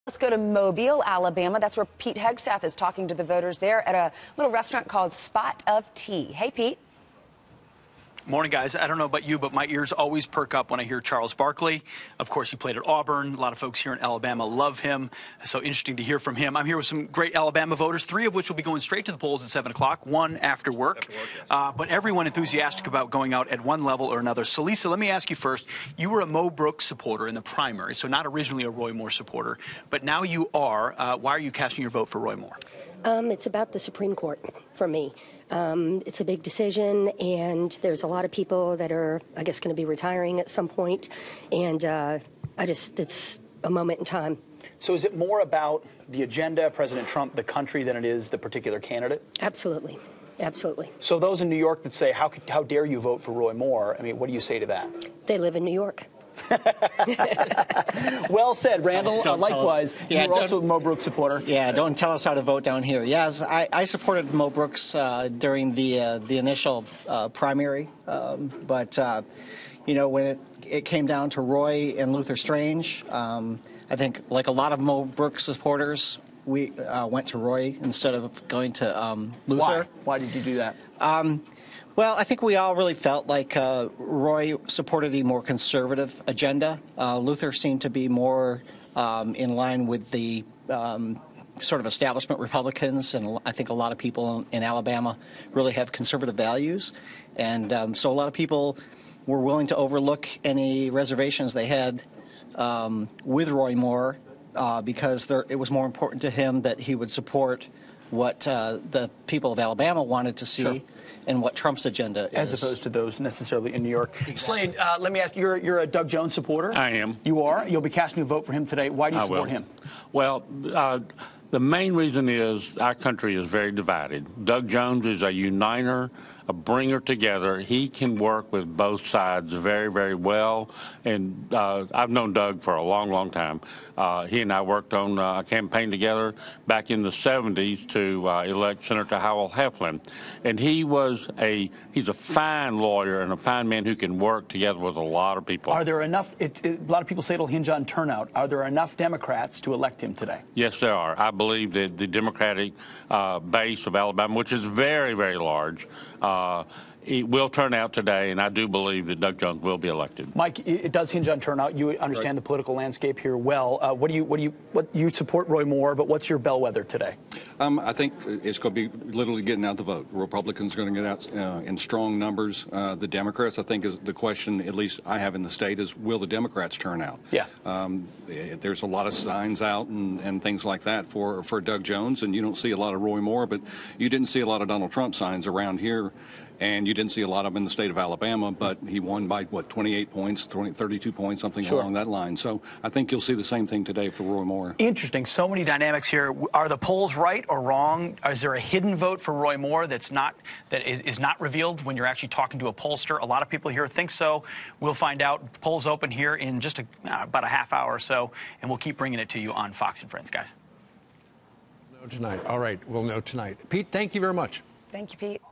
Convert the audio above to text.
Let's go to Mobile, Alabama. That's where Pete Hegseth is talking to the voters there at a little restaurant called Spot of Tea. Hey, Pete. Morning, guys. I don't know about you, but my ears always perk up when I hear Charles Barkley. Of course, he played at Auburn. A lot of folks here in Alabama love him. So interesting to hear from him. I'm here with some great Alabama voters, 3 of which will be going straight to the polls at 7 o'clock, 1 after work. Yes. But everyone enthusiastic about going out at one level or another. So, Lisa, let me ask you first. You were a Mo Brooks supporter in the primary, so not originally a Roy Moore supporter. But now you are. Why are you casting your vote for Roy Moore? It's about the Supreme Court for me. It's a big decision, and there's a lot of people that are, I guess, going to be retiring at some point, and it's a moment in time. So is it more about the agenda, President Trump, the country, than it is the particular candidate? Absolutely. Absolutely. So those in New York that say, how dare you vote for Roy Moore, I mean, what do you say to that? They live in New York. Well said, Randall. Likewise, you're also a Mo Brooks supporter. Yeah, don't tell us how to vote down here. Yes, I supported Mo Brooks during the initial primary, but you know, when it came down to Roy and Luther Strange, I think, like a lot of Mo Brooks supporters, we went to Roy instead of going to Luther. Why did you do that? Well, I think we all really felt like Roy supported a more conservative agenda. Luther seemed to be more in line with the sort of establishment Republicans, and I think a lot of people in Alabama really have conservative values. And so a lot of people were willing to overlook any reservations they had with Roy Moore because it was more important to him that he would support what the people of Alabama wanted to see. Sure. And what Trump's agenda is. As opposed to those necessarily in New York. Exactly. Slade, let me ask, you're a Doug Jones supporter? I am. You are? You'll be casting a vote for him today. Why do you support him? Well, the main reason is our country is very divided. Doug Jones is a uniter, a bringer together. He can work with both sides very, very well. And I've known Doug for a long, long time. He and I worked on a campaign together back in the 70s to elect Senator Howell Heflin. And he's a fine lawyer and a fine man who can work together with a lot of people. Are there enough, a lot of people say it'll hinge on turnout. Are there enough Democrats to elect him today? Yes, there are. I believe that the Democratic base of Alabama, which is very, very large, it will turn out today, and I do believe that Doug Jones will be elected. Mike, it does hinge on turnout. You understand the political landscape here well. You support Roy Moore, but what's your bellwether today? I think it's going to be literally getting out the vote. Republicans are going to get out in strong numbers. The Democrats, I think, is the question, at least I have in the state, is will the Democrats turn out? Yeah. There's a lot of signs out and things like that for Doug Jones, and you don't see a lot of Roy Moore, but you didn't see a lot of Donald Trump signs around here. And you didn't see a lot of them in the state of Alabama, but he won by, 28 points, 32 points, something along that line. So I think you'll see the same thing today for Roy Moore. Interesting. So many dynamics here. Are the polls right or wrong? Is there a hidden vote for Roy Moore that is not revealed when you're actually talking to a pollster? A lot of people here think so. We'll find out. Polls open here in just about a half hour or so, and we'll keep bringing it to you on Fox and Friends, guys. We'll know tonight. All right. We'll know tonight. Pete, thank you very much. Thank you, Pete.